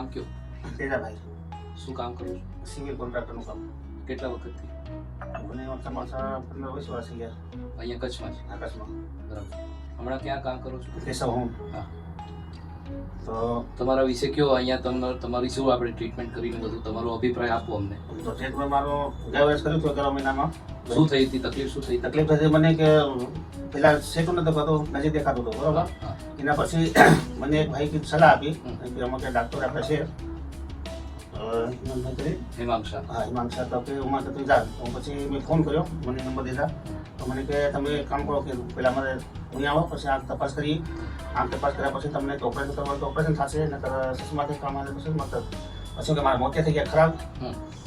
નામ કયો? તેજાભાઈ, શું કામ કરો છો? સિવિલ કોન્ટ્રાક્ટરનું કામ. કેટલા વખતથી? મને તમારા 15-20 વર્ષ થઈ ગયા અહીંયા કચ્છમાં છે. આકાશમાં. બરાબર. હમણાં ક્યાં કામ કરો છો? કેશવ હોમ. હા. તો તમારા વિશે કયો, અહીંયા તમારી શું આપણે ટ્રીટમેન્ટ કરીને બધું તમારો અભિપ્રાય આપો અમને. ટ્રીટમેન્ટ મારો ગયા વર્ષ કર્યું હતું 11 મહિનામાં. શું થઈ હતી તકલીફ? શું થઈ? તકલીફ થતી મને કે પેલા સેટું નતો થતો, નજીક દેખાતું હતું, બરોબર. હા. એના પછી મને એક ભાઈ કીધું સલાહ આપી કે અમુક ડાક્ટર આપણે છે હિમાંશા. હા હિમાંશા, તો કે ઉમા તો તું જા. તો પછી મેં ફોન કર્યો, મને નંબર દીધા. તો મને કે તમે એક કામ કરો કે પહેલાં મારે અહીં આવો, પછી આંખ તપાસ કરીએ. આંખ તપાસ કર્યા પછી તમને ઓપરેશન કરવાનું તો ઓપરેશન થશે, નકર સસમાંથી કામ આવે તો સસમાં થશે. પછી કે મારા મોતિયા થઈ ગયા ખરાબ.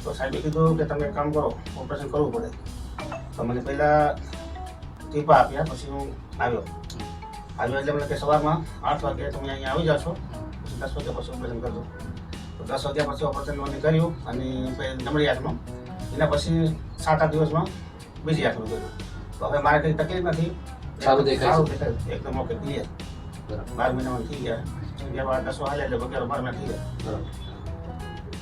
તો સાહેબે કીધું કે તમે એક કામ કરો, ઓપરેશન કરવું પડે. તો મને પહેલાં ટીપા આપ્યા, પછી હું આવ્યો એટલે મને કે સવારમાં 8 વાગે તમે અહીંયા આવી જશો, પછી 10 વાગ્યા પછી ઓપરેશન કરજો. તો 10 વાગ્યા પછી ઓપરેશન મને કર્યું અને જમણી આંખનું. એના પછી 7-8 દિવસમાં બીજી આંખનું કર્યું. તો હવે મારે કંઈ તકલીફ નથી, સારું દેખાય છે. એકદમ ઓકે ક્લિયર. બરાબર. 12 મહિનામાં થઈ ગયા. 10 હાલે એટલે 11-12 મહિના થઈ ગયા. બરાબર.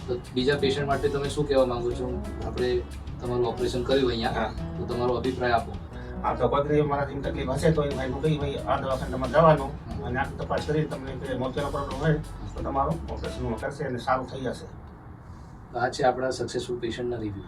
તો બીજા પેશન્ટ માટે તમે શું કહેવા માંગો છો? આપણે તમારું ઓપરેશન કર્યું અહીંયા, હા. તો તમારો અભિપ્રાય આપો. આ તો કોઈ મારા જેમ તકલીફ હશે તો એ ભાઈ કહી ભાઈ આ દવાખાને તમારે જવાનું અને આંખ તપાસ કરીને તમને કે મોતિયાનો પ્રોબ્લેમ હોય તો તમારું ઓપરેશન કરશે અને સારું થઈ જશે. આ છે આપણા સક્સેસફુલ પેશન્ટના રિવ્યૂ.